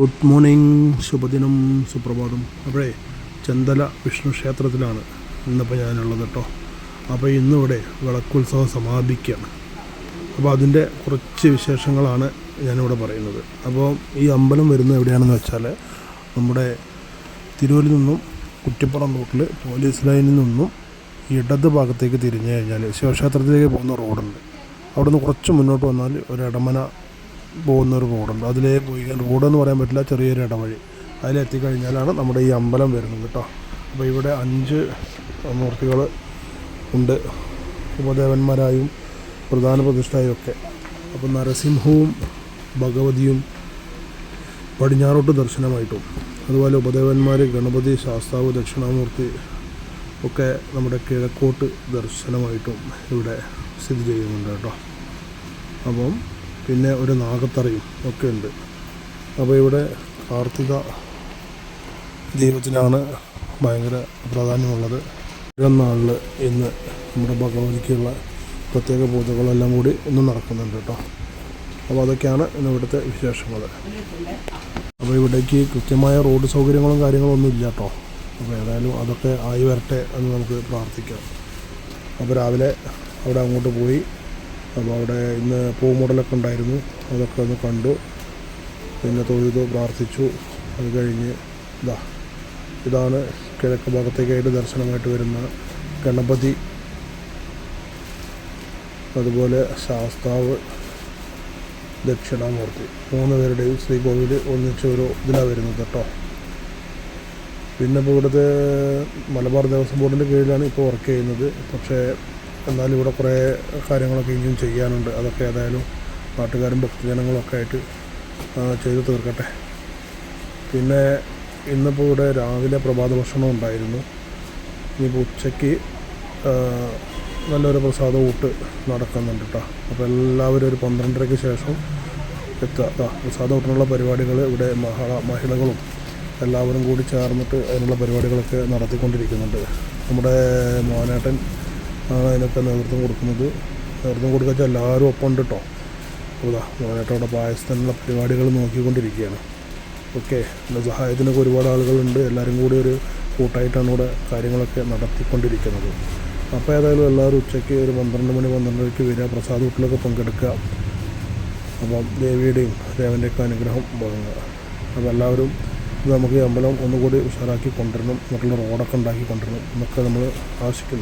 Good morning, ശുഭദിനം, സുപ്രഭാതം. അപ്പോഴേ ചെന്തല വിഷ്ണു ക്ഷേത്രത്തിലാണ് ഇന്നിപ്പോൾ ഞാനുള്ളത് കേട്ടോ. അപ്പോൾ ഇന്നിവിടെ വിളക്കുത്സവം സമാപിക്കുകയാണ്. അപ്പോൾ അതിൻ്റെ കുറച്ച് വിശേഷങ്ങളാണ് ഞാനിവിടെ പറയുന്നത്. അപ്പോൾ ഈ അമ്പലം വരുന്നത് എവിടെയാണെന്ന് വെച്ചാൽ നമ്മുടെ തിരൂരിൽ നിന്നും കുറ്റിപ്പുറം റൂട്ടിൽ പോലീസ് ലൈനിൽ നിന്നും ഇടത് ഭാഗത്തേക്ക് തിരിഞ്ഞു കഴിഞ്ഞാൽ ശിവക്ഷേത്രത്തിലേക്ക് പോകുന്ന റോഡുണ്ട്. അവിടെ നിന്ന് കുറച്ച് മുന്നോട്ട് വന്നാൽ ഒരു ഇടമന പോകുന്നൊരു റോഡുണ്ട്. അതിലേ പോയി, റോഡെന്ന് പറയാൻ പറ്റില്ല, ചെറിയൊരു ഇടവഴി. അതിലെത്തിക്കഴിഞ്ഞാലാണ് നമ്മുടെ ഈ അമ്പലം വരുന്നത് കേട്ടോ. അപ്പോൾ ഇവിടെ 5 മൂർത്തികൾ ഉണ്ട്, ഉപദേവന്മാരായും പ്രധാന പ്രതിഷ്ഠയും ഒക്കെ. അപ്പോൾ നരസിംഹവും ഭഗവതിയും പടിഞ്ഞാറോട്ട് ദർശനമായിട്ടും, അതുപോലെ ഉപദേവന്മാർ ഗണപതി, ശാസ്താവ്, ദക്ഷിണാമൂർത്തി ഒക്കെ നമ്മുടെ കിഴക്കോട്ട് ദർശനമായിട്ടും ഇവിടെ സ്ഥിതി ചെയ്യുന്നുണ്ട് കേട്ടോ. അപ്പം പിന്നെ ഒരു നാഗത്തറയും ഒക്കെ ഉണ്ട്. അപ്പോൾ ഇവിടെ കാർത്തിക ദീപത്തിനാണ് ഭയങ്കര പ്രാധാന്യമുള്ളത്. 7 നാളിൽ ഇന്ന് നമ്മുടെ ഭഗവതിക്കുള്ള പ്രത്യേക പൂജകളെല്ലാം കൂടി ഇന്ന് നടക്കുന്നുണ്ട് കേട്ടോ. അപ്പോൾ അതൊക്കെയാണ് ഇന്ന് ഇവിടുത്തെ വിശേഷങ്ങൾ. അപ്പോൾ ഇവിടേക്ക് കൃത്യമായ റോഡ് സൗകര്യങ്ങളും കാര്യങ്ങളൊന്നും ഇല്ല കേട്ടോ. അപ്പോൾ ഏതായാലും അതൊക്കെ ആയി വരട്ടെ എന്ന് നമുക്ക് പ്രാർത്ഥിക്കാം. അപ്പോൾ രാവിലെ അവിടെ അങ്ങോട്ട് പോയി. അപ്പോൾ അവിടെ ഇന്ന് പൂമുടലൊക്കെ ഉണ്ടായിരുന്നു, അതൊക്കെ ഒന്ന് കണ്ടു, പിന്നെ തൊഴുതു, പ്രാർത്ഥിച്ചു. അത് കഴിഞ്ഞ് ഇതാണ് കിഴക്ക് ഭാഗത്തേക്കായിട്ട് ദർശനമായിട്ട് വരുന്ന ഗണപതി, അതുപോലെ ശാസ്താവ്, ദക്ഷിണാമൂർത്തി, 3 പേരുടെയും ശ്രീകോവിൽ ഒന്നിച്ച് ഒരു ഇതിലാണ് വരുന്നത് കേട്ടോ. പിന്നെ ഇപ്പോൾ ഇവിടുത്തെ മലബാർ ദേവസ്വം ബോർഡിൻ്റെ കീഴിലാണ് ഇപ്പോൾ വർക്ക് ചെയ്യുന്നത്. പക്ഷേ എന്നാലും ഇവിടെ കുറേ കാര്യങ്ങളൊക്കെ ഇനിയും ചെയ്യാനുണ്ട്. അതൊക്കെ ഏതായാലും നാട്ടുകാരും ഭക്തജനങ്ങളൊക്കെ ആയിട്ട് ചെയ്ത് തീർക്കട്ടെ. പിന്നെ ഇന്നിപ്പോൾ ഇവിടെ രാവിലെ പ്രഭാത ഭക്ഷണം ഉണ്ടായിരുന്നു. ഇനിയിപ്പോൾ ഉച്ചയ്ക്ക് നല്ലൊരു പ്രസാദ ഊട്ട് നടക്കുന്നുണ്ട് കേട്ടോ. അപ്പോൾ എല്ലാവരും ഒരു 12:30-ക്ക് ശേഷം പ്രസാദ ഊട്ടിനുള്ള പരിപാടികൾ ഇവിടെ മഹിളകളും എല്ലാവരും കൂടി ചേർന്നിട്ട് അതിനുള്ള പരിപാടികളൊക്കെ നടത്തിക്കൊണ്ടിരിക്കുന്നുണ്ട്. നമ്മുടെ മോനേട്ടൻ ആണ് അതിനൊക്കെ നേതൃത്വം കൊടുക്കുന്നത്. നേതൃത്വം കൊടുക്കുക എല്ലാവരും ഒപ്പം ഉണ്ട് കേട്ടോ. അപ്പോൾ മോനേട്ടൻ അവിടെ പായസത്തിനുള്ള പരിപാടികൾ നോക്കിക്കൊണ്ടിരിക്കുകയാണ്. ഓക്കെ, എൻ്റെ സഹായത്തിനൊക്കെ ഒരുപാട് ആളുകളുണ്ട്. എല്ലാവരും കൂടി ഒരു കൂട്ടായിട്ടാണ് ഇവിടെ കാര്യങ്ങളൊക്കെ നടത്തിക്കൊണ്ടിരിക്കുന്നത്. അപ്പോൾ ഏതായാലും എല്ലാവരും ഉച്ചയ്ക്ക് ഒരു 12 മണി 12:30-ക്ക് വരിക, പ്രസാദ വീട്ടിലൊക്കെ പങ്കെടുക്കുക. അപ്പം ദേവിയുടെയും ദേവൻ്റെയൊക്കെ അനുഗ്രഹം വാങ്ങുക. അപ്പോൾ എല്ലാവരും നമുക്ക് ഈ അമ്പലം ഒന്നുകൂടി ഉഷാറാക്കി കൊണ്ടുവരണം, മറ്റുള്ള റോഡൊക്കെ ഉണ്ടാക്കി കൊണ്ടുവരണം എന്നൊക്കെ നമ്മൾ ആശിക്കുന്നു.